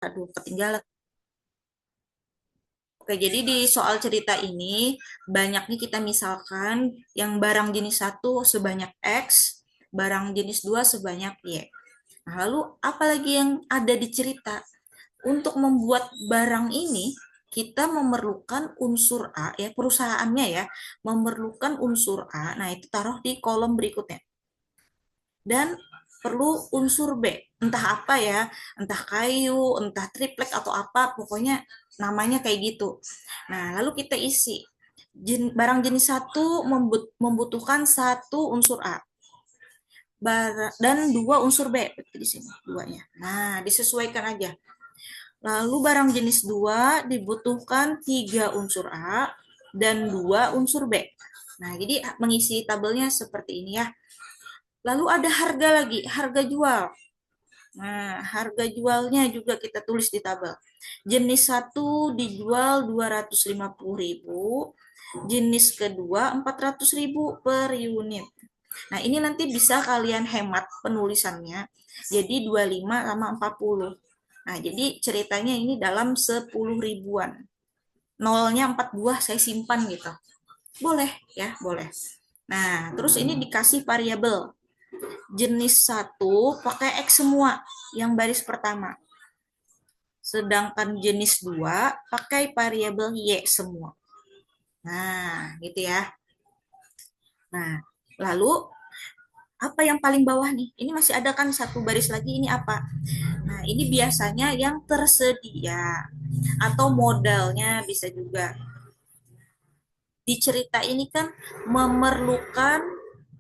Aduh, ketinggalan. Oke, jadi di soal cerita ini, banyaknya kita misalkan yang barang jenis satu sebanyak X, barang jenis 2 sebanyak Y. Nah, lalu apalagi yang ada di cerita? Untuk membuat barang ini, kita memerlukan unsur A, ya perusahaannya ya, memerlukan unsur A, nah itu taruh di kolom berikutnya. Dan perlu unsur B, entah apa ya, entah kayu, entah triplek atau apa, pokoknya namanya kayak gitu. Nah, lalu kita isi barang jenis satu membutuhkan satu unsur A dan dua unsur B di sini duanya. Nah, disesuaikan aja. Lalu barang jenis 2 dibutuhkan 3 unsur A dan 2 unsur B. Nah, jadi mengisi tabelnya seperti ini ya. Lalu ada harga lagi, harga jual. Nah, harga jualnya juga kita tulis di tabel. Jenis satu dijual 250.000, jenis kedua 400.000 per unit. Nah, ini nanti bisa kalian hemat penulisannya. Jadi 25 sama 40. Nah, jadi ceritanya ini dalam 10 ribuan. Nolnya 4 buah saya simpan gitu. Boleh ya, boleh. Nah, terus ini dikasih variabel. Jenis satu pakai X semua yang baris pertama. Sedangkan jenis 2 pakai variabel Y semua. Nah, gitu ya. Nah, lalu apa yang paling bawah nih? Ini masih ada kan satu baris lagi, ini apa? Nah, ini biasanya yang tersedia atau modalnya bisa juga. Di cerita ini kan memerlukan,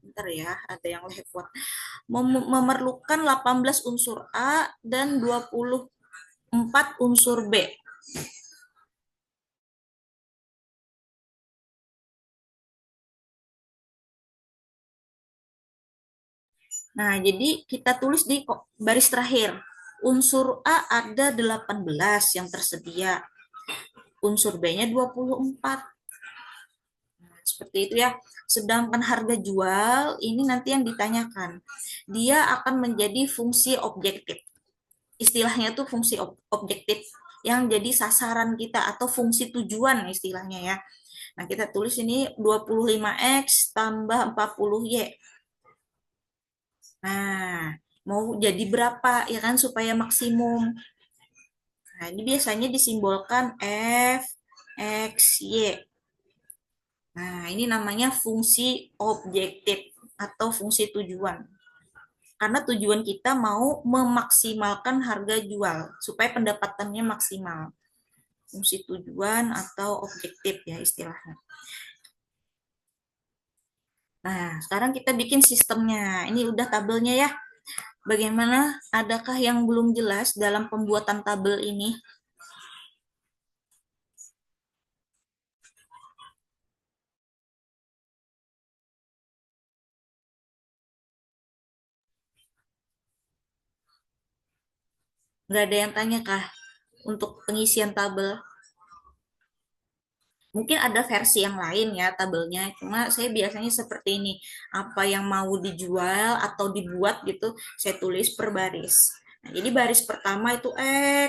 bentar ya, ada yang lewat. Memerlukan 18 unsur A dan 24 unsur B. Nah, jadi kita tulis di baris terakhir. Unsur A ada 18 yang tersedia. Unsur B-nya 24. Nah, seperti itu ya. Sedangkan harga jual ini nanti yang ditanyakan. Dia akan menjadi fungsi objektif. Istilahnya tuh fungsi objektif yang jadi sasaran kita atau fungsi tujuan istilahnya ya. Nah, kita tulis ini 25X tambah 40Y. Nah, mau jadi berapa ya kan supaya maksimum. Nah, ini biasanya disimbolkan F, X, Y. Nah, ini namanya fungsi objektif atau fungsi tujuan. Karena tujuan kita mau memaksimalkan harga jual supaya pendapatannya maksimal. Fungsi tujuan atau objektif ya istilahnya. Nah, sekarang kita bikin sistemnya. Ini udah tabelnya ya. Bagaimana? Adakah yang belum jelas dalam pembuatan tabel ini? Nggak ada yang tanya kah untuk pengisian tabel? Mungkin ada versi yang lain ya tabelnya, cuma saya biasanya seperti ini. Apa yang mau dijual atau dibuat gitu, saya tulis per baris. Nah, jadi baris pertama itu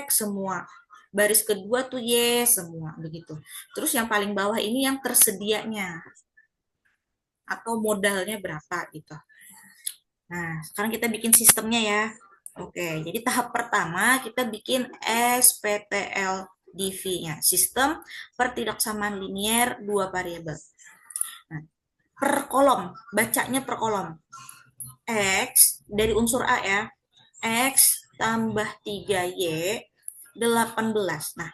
X semua. Baris kedua tuh Y semua, begitu. Terus yang paling bawah ini yang tersedianya atau modalnya berapa gitu. Nah, sekarang kita bikin sistemnya ya. Oke, jadi tahap pertama kita bikin SPTLDV-nya, sistem pertidaksamaan linier dua variabel. Nah, per kolom, bacanya per kolom. X dari unsur A ya, X tambah 3Y 18. Nah,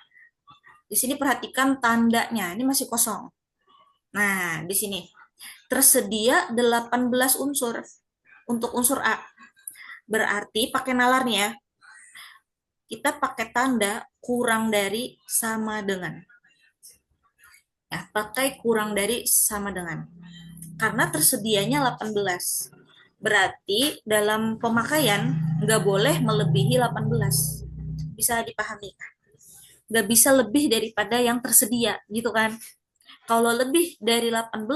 di sini perhatikan tandanya, ini masih kosong. Nah, di sini tersedia 18 unsur untuk unsur A. Berarti pakai nalarnya ya, kita pakai tanda kurang dari sama dengan. Ya, pakai kurang dari sama dengan. Karena tersedianya 18. Berarti dalam pemakaian nggak boleh melebihi 18. Bisa dipahami kan? Nggak bisa lebih daripada yang tersedia gitu kan. Kalau lebih dari 18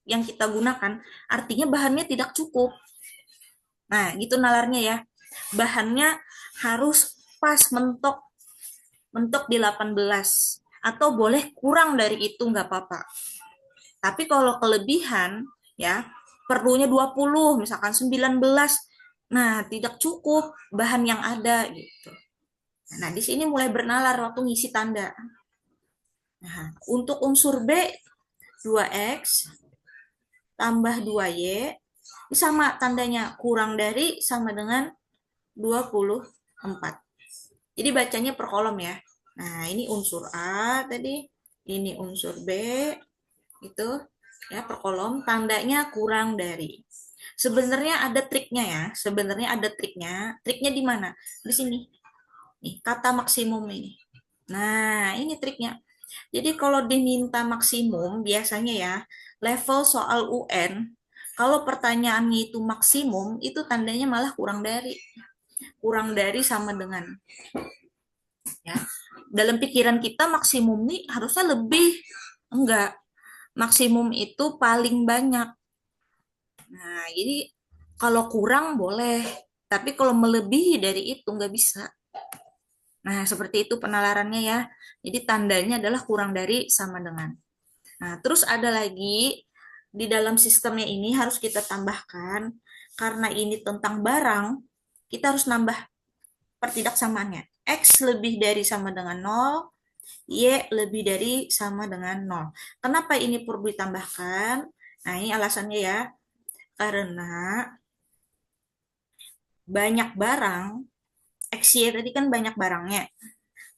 yang kita gunakan, artinya bahannya tidak cukup. Nah, gitu nalarnya ya. Bahannya harus pas mentok mentok di 18 atau boleh kurang dari itu nggak apa-apa. Tapi kalau kelebihan ya perlunya 20 misalkan 19. Nah, tidak cukup bahan yang ada gitu. Nah, di sini mulai bernalar waktu ngisi tanda. Nah, untuk unsur B 2x tambah 2y sama tandanya kurang dari sama dengan 24. Jadi bacanya per kolom ya. Nah, ini unsur A tadi, ini unsur B, itu ya per kolom, tandanya kurang dari. Sebenarnya ada triknya ya, sebenarnya ada triknya. Triknya di mana? Di sini. Nih, kata maksimum ini. Nah, ini triknya. Jadi kalau diminta maksimum, biasanya ya, level soal UN, kalau pertanyaannya itu maksimum, itu tandanya malah kurang dari. Kurang dari sama dengan. Ya. Dalam pikiran kita maksimum nih harusnya lebih. Enggak. Maksimum itu paling banyak. Nah, jadi kalau kurang boleh. Tapi kalau melebihi dari itu nggak bisa. Nah, seperti itu penalarannya ya. Jadi tandanya adalah kurang dari sama dengan. Nah, terus ada lagi di dalam sistemnya ini harus kita tambahkan karena ini tentang barang, kita harus nambah pertidaksamaannya. X lebih dari sama dengan 0, Y lebih dari sama dengan 0. Kenapa ini perlu ditambahkan? Nah, ini alasannya ya. Karena banyak barang, XY tadi kan banyak barangnya,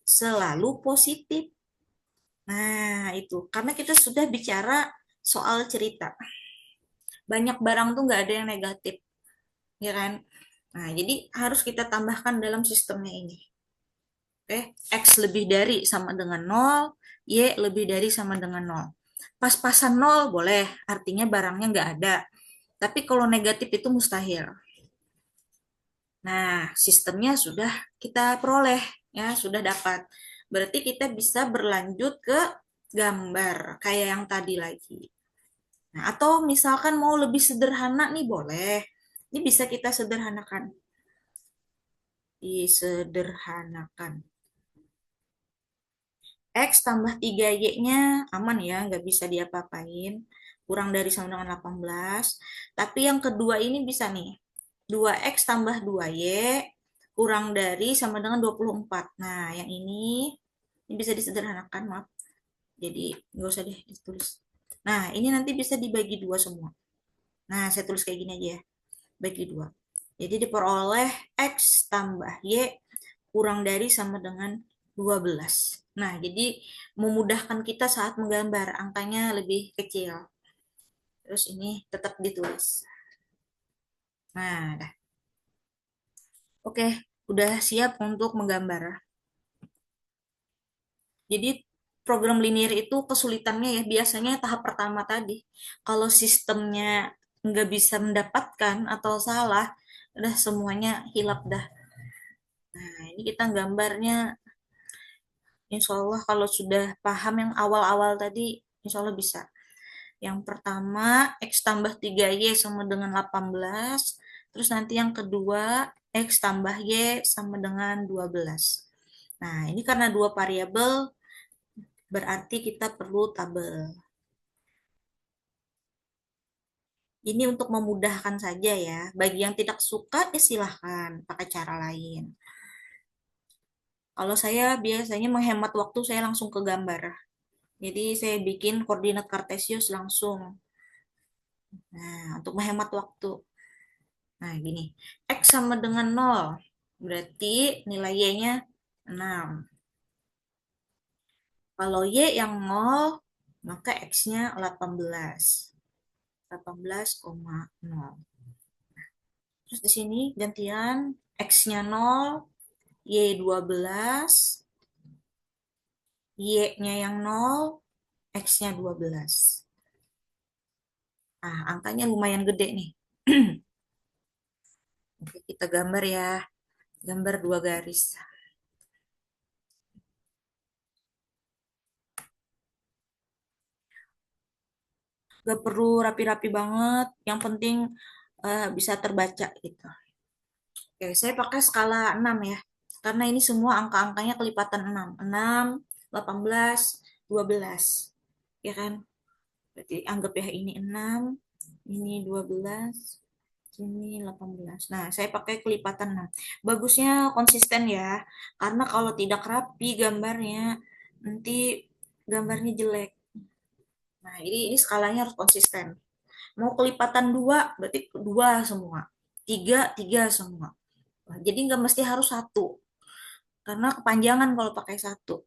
selalu positif. Nah, itu. Karena kita sudah bicara soal cerita. Banyak barang tuh nggak ada yang negatif, ya kan? Nah, jadi harus kita tambahkan dalam sistemnya ini. Oke, X lebih dari sama dengan 0, Y lebih dari sama dengan 0. Pas-pasan 0 boleh, artinya barangnya nggak ada. Tapi kalau negatif itu mustahil. Nah, sistemnya sudah kita peroleh, ya, sudah dapat. Berarti kita bisa berlanjut ke gambar, kayak yang tadi lagi. Nah, atau misalkan mau lebih sederhana nih boleh. Ini bisa kita sederhanakan. Disederhanakan. X tambah 3Y-nya aman ya, nggak bisa diapa-apain. Kurang dari sama dengan 18. Tapi yang kedua ini bisa nih. 2X tambah 2Y kurang dari sama dengan 24. Nah, yang ini bisa disederhanakan, maaf. Jadi nggak usah deh ditulis. Nah, ini nanti bisa dibagi dua semua. Nah, saya tulis kayak gini aja ya. Bagi dua. Jadi diperoleh X tambah Y kurang dari sama dengan 12. Nah, jadi memudahkan kita saat menggambar, angkanya lebih kecil. Terus ini tetap ditulis. Nah, dah. Oke, udah siap untuk menggambar. Jadi program linear itu kesulitannya ya biasanya tahap pertama tadi. Kalau sistemnya nggak bisa mendapatkan atau salah, udah semuanya hilap dah. Nah, ini kita gambarnya, insya Allah kalau sudah paham yang awal-awal tadi, insya Allah bisa. Yang pertama, X tambah 3Y sama dengan 18. Terus nanti yang kedua, X tambah Y sama dengan 12. Nah, ini karena dua variabel, berarti kita perlu tabel. Ini untuk memudahkan saja ya. Bagi yang tidak suka, ya silahkan pakai cara lain. Kalau saya biasanya menghemat waktu, saya langsung ke gambar. Jadi saya bikin koordinat kartesius langsung. Nah, untuk menghemat waktu. Nah, gini. X sama dengan 0. Berarti nilai Y-nya 6. Kalau Y yang 0, maka X-nya 18. 18,0. Terus di sini gantian X-nya 0, Y 12, Y-nya yang 0, X-nya 12. Ah, angkanya lumayan gede nih. Oke, kita gambar ya. Gambar dua garis. Gak perlu rapi-rapi banget, yang penting bisa terbaca gitu. Oke, saya pakai skala 6 ya. Karena ini semua angka-angkanya kelipatan 6. 6, 18, 12. Ya kan? Berarti anggap ya ini 6, ini 12, ini 18. Nah, saya pakai kelipatan 6. Bagusnya konsisten ya. Karena kalau tidak rapi gambarnya, nanti gambarnya jelek. Nah, ini skalanya harus konsisten. Mau kelipatan 2, berarti 2 semua. 3, 3 semua. Nah, jadi nggak mesti harus 1. Karena kepanjangan kalau pakai 1.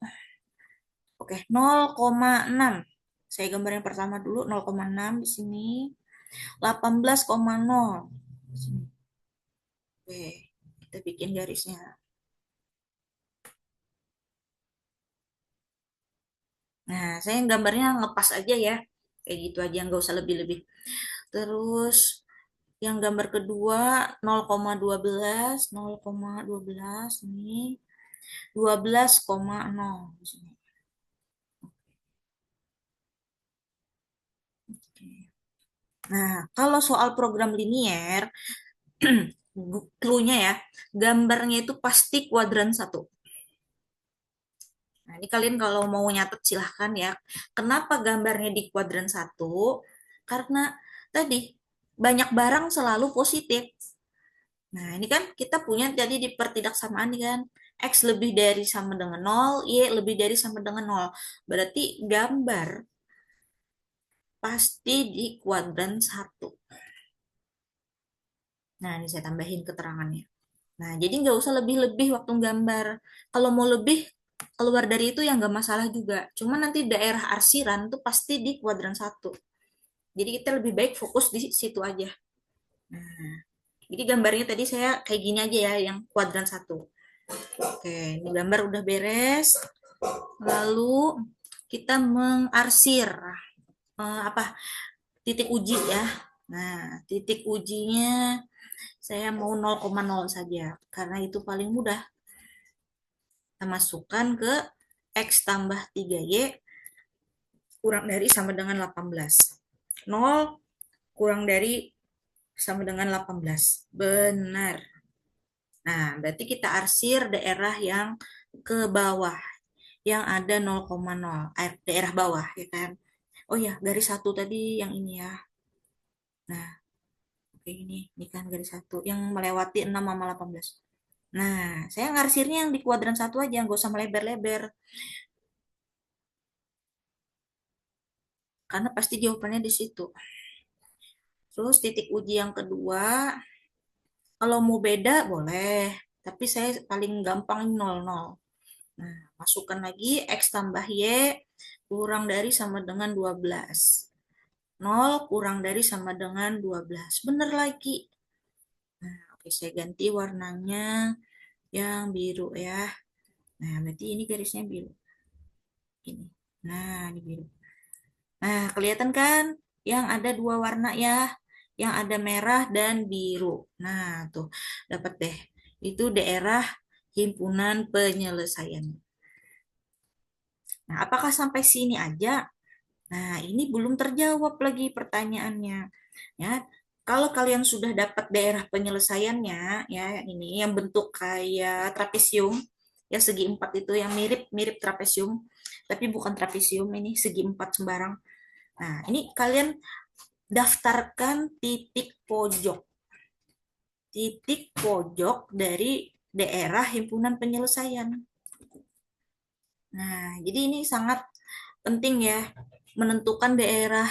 Oke, 0,6. Saya gambar yang pertama dulu, 0,6 di sini. 18,0 di sini. Oke, kita bikin garisnya. Nah, saya gambarnya ngepas aja ya. Kayak gitu aja, nggak usah lebih-lebih. Terus yang gambar kedua 0,12, 0,12 ini 12,0 di sini. Oke. Nah, kalau soal program linier, clue-nya ya, gambarnya itu pasti kuadran satu. Nah, ini kalian kalau mau nyatet silahkan ya. Kenapa gambarnya di kuadran satu? Karena tadi banyak barang selalu positif. Nah, ini kan kita punya jadi di pertidaksamaan nih kan. X lebih dari sama dengan nol, Y lebih dari sama dengan nol. Berarti gambar pasti di kuadran satu. Nah, ini saya tambahin keterangannya. Nah, jadi nggak usah lebih-lebih waktu gambar. Kalau mau lebih, keluar dari itu ya nggak masalah juga. Cuma nanti daerah arsiran tuh pasti di kuadran satu. Jadi kita lebih baik fokus di situ aja. Nah, jadi gambarnya tadi saya kayak gini aja ya, yang kuadran satu. Oke, ini gambar udah beres. Lalu kita mengarsir apa titik uji ya. Nah, titik ujinya saya mau 0,0 saja karena itu paling mudah. Kita masukkan ke X tambah 3Y kurang dari sama dengan 18. 0 kurang dari sama dengan 18. Benar. Nah, berarti kita arsir daerah yang ke bawah. Yang ada 0,0. Daerah bawah, ya kan? Oh ya, garis satu tadi yang ini ya. Nah, oke ini kan garis satu. Yang melewati 6 sama 18. Nah, saya ngarsirnya yang di kuadran satu aja, nggak usah melebar-lebar. Karena pasti jawabannya di situ. Terus titik uji yang kedua, kalau mau beda boleh, tapi saya paling gampang 00. Nah, masukkan lagi X tambah Y kurang dari sama dengan 12. 0 kurang dari sama dengan 12. Bener lagi. Nah, oke saya ganti warnanya yang biru ya. Nah, berarti ini garisnya biru. Ini. Nah, ini biru. Nah, kelihatan kan? Yang ada dua warna ya. Yang ada merah dan biru. Nah, tuh. Dapat deh. Itu daerah himpunan penyelesaian. Nah, apakah sampai sini aja? Nah, ini belum terjawab lagi pertanyaannya. Ya, kalau kalian sudah dapat daerah penyelesaiannya, ya ini yang bentuk kayak trapesium, ya segi empat itu yang mirip-mirip trapesium, tapi bukan trapesium ini segi empat sembarang. Nah, ini kalian daftarkan titik pojok dari daerah himpunan penyelesaian. Nah, jadi ini sangat penting ya menentukan daerah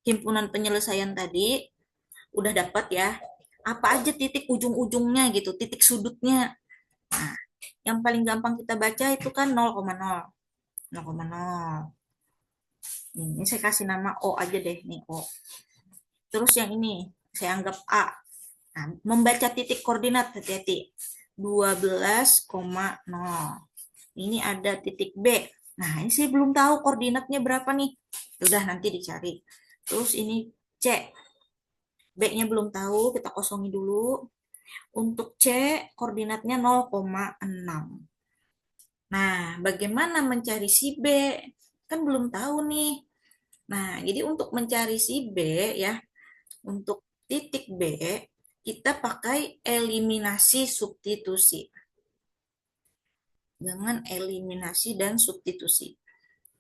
himpunan penyelesaian tadi udah dapat ya. Apa aja titik ujung-ujungnya gitu, titik sudutnya. Nah, yang paling gampang kita baca itu kan 0,0. 0,0. Ini saya kasih nama O aja deh nih O. Terus yang ini saya anggap A. Nah, membaca titik koordinat hati-hati. 12,0. Ini ada titik B. Nah, ini saya belum tahu koordinatnya berapa nih. Udah nanti dicari. Terus ini C. B-nya belum tahu, kita kosongi dulu. Untuk C, koordinatnya 0,6. Nah, bagaimana mencari si B? Kan belum tahu nih. Nah, jadi untuk mencari si B ya, untuk titik B, kita pakai eliminasi substitusi. dengan eliminasi dan substitusi.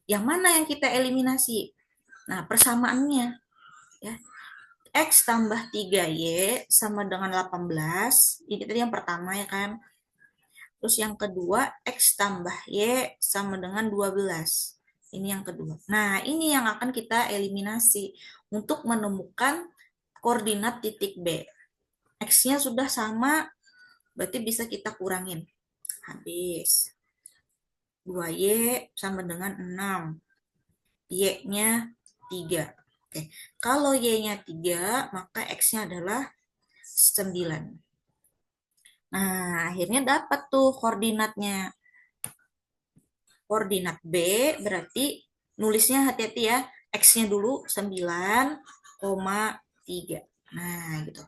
Yang mana yang kita eliminasi? Nah, persamaannya ya. X tambah 3Y sama dengan 18. Ini tadi yang pertama ya kan. Terus yang kedua, X tambah Y sama dengan 12. Ini yang kedua. Nah, ini yang akan kita eliminasi untuk menemukan koordinat titik B. X-nya sudah sama, berarti bisa kita kurangin. Habis. 2Y sama dengan 6. Y-nya 3. Oke. Kalau Y-nya 3, maka X-nya adalah 9. Nah, akhirnya dapat tuh koordinatnya. Koordinat B berarti nulisnya hati-hati ya. X-nya dulu 9,3. Nah, gitu.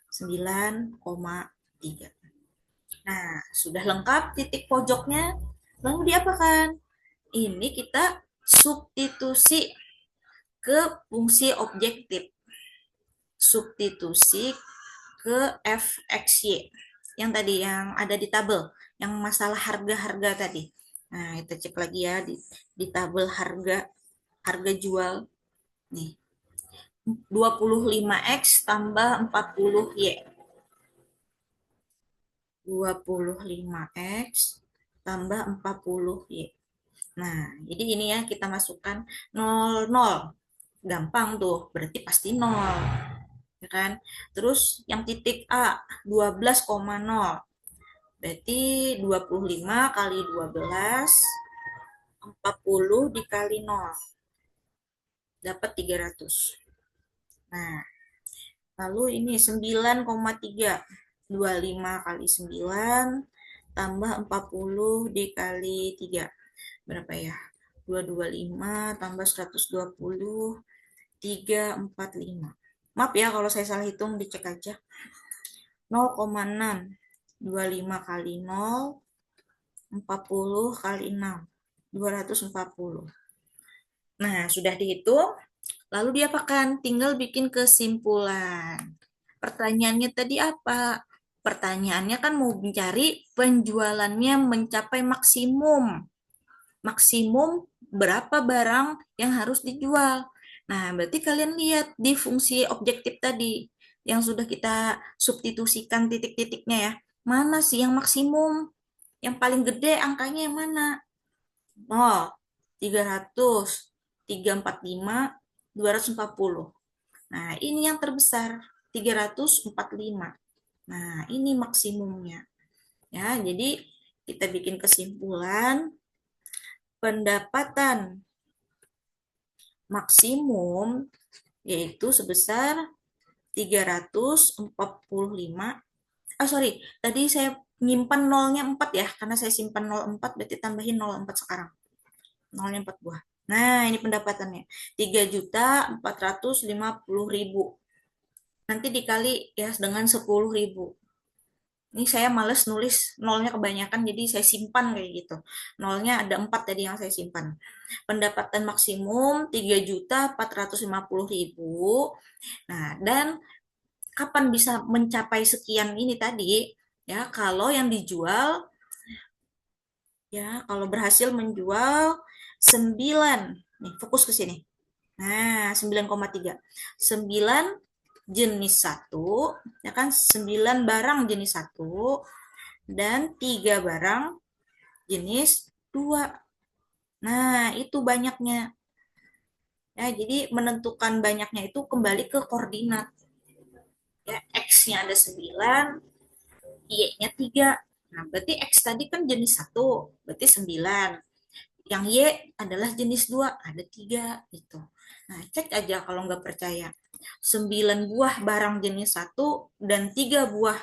9,3. Nah, sudah lengkap titik pojoknya. Lalu diapakan? Ini kita substitusi ke fungsi objektif. Substitusi ke fxy yang tadi yang ada di tabel, yang masalah harga-harga tadi. Nah, kita cek lagi ya di tabel harga harga jual nih. 25x tambah 40y. 25x tambah 40y. Nah, jadi ini ya kita masukkan 0, 0. Gampang tuh, berarti pasti 0. Ya kan? Terus yang titik A 12,0. Berarti 25 kali 12 40 dikali 0 dapat 300. Nah, lalu ini 9,3. 25 kali 9 tambah 40 dikali 3. Berapa ya? 225 tambah 120 345. Maaf ya kalau saya salah hitung, dicek aja. 0,6. 25 kali 0 40 kali 6 240. Nah, sudah dihitung. Lalu diapakan? Tinggal bikin kesimpulan. Pertanyaannya tadi apa? Pertanyaannya kan mau mencari penjualannya mencapai maksimum. Maksimum berapa barang yang harus dijual. Nah, berarti kalian lihat di fungsi objektif tadi yang sudah kita substitusikan titik-titiknya ya. Mana sih yang maksimum? Yang paling gede angkanya yang mana? 0, 300, 345, 240. Nah, ini yang terbesar, 345. Nah, ini maksimumnya. Ya, jadi kita bikin kesimpulan pendapatan maksimum yaitu sebesar 345. Sorry, tadi saya nyimpan nolnya 4 ya, karena saya simpan 04, berarti tambahin 04 sekarang. Nolnya 4 buah. Nah, ini pendapatannya. 3.450.000. Nanti dikali ya dengan 10.000. Ini saya males nulis nolnya kebanyakan, jadi saya simpan kayak gitu. Nolnya ada 4 tadi yang saya simpan. Pendapatan maksimum 3.450.000. Nah, dan kapan bisa mencapai sekian ini tadi? Ya, kalau yang dijual, ya, kalau berhasil menjual 9. Nih, fokus ke sini. Nah, 9,3. 9 jenis 1, ya kan? 9 barang jenis 1 dan 3 barang jenis 2. Nah, itu banyaknya. Ya, jadi menentukan banyaknya itu kembali ke koordinat. Ya, X-nya ada 9, Y-nya 3. Nah, berarti X tadi kan jenis 1, berarti 9. Yang Y adalah jenis 2, ada 3 gitu. Nah, cek aja kalau nggak percaya. 9 buah barang jenis 1 dan 3 buah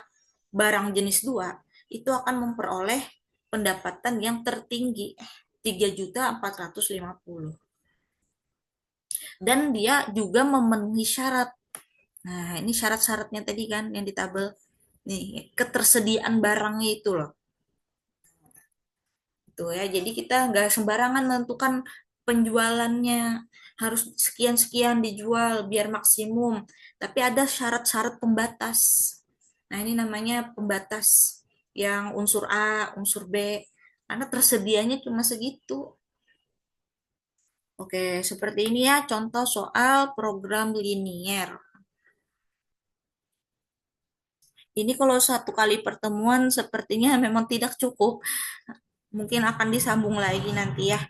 barang jenis 2 itu akan memperoleh pendapatan yang tertinggi, 3.450.000. Dan dia juga memenuhi syarat. Nah, ini syarat-syaratnya tadi kan yang di tabel. Nih, ketersediaan barangnya itu loh. Tuh ya, jadi kita nggak sembarangan menentukan penjualannya harus sekian-sekian dijual biar maksimum, tapi ada syarat-syarat pembatas. Nah, ini namanya pembatas yang unsur A, unsur B. karena tersedianya cuma segitu. Oke, seperti ini ya contoh soal program linier. Ini kalau satu kali pertemuan sepertinya memang tidak cukup. Mungkin akan disambung lagi nanti ya.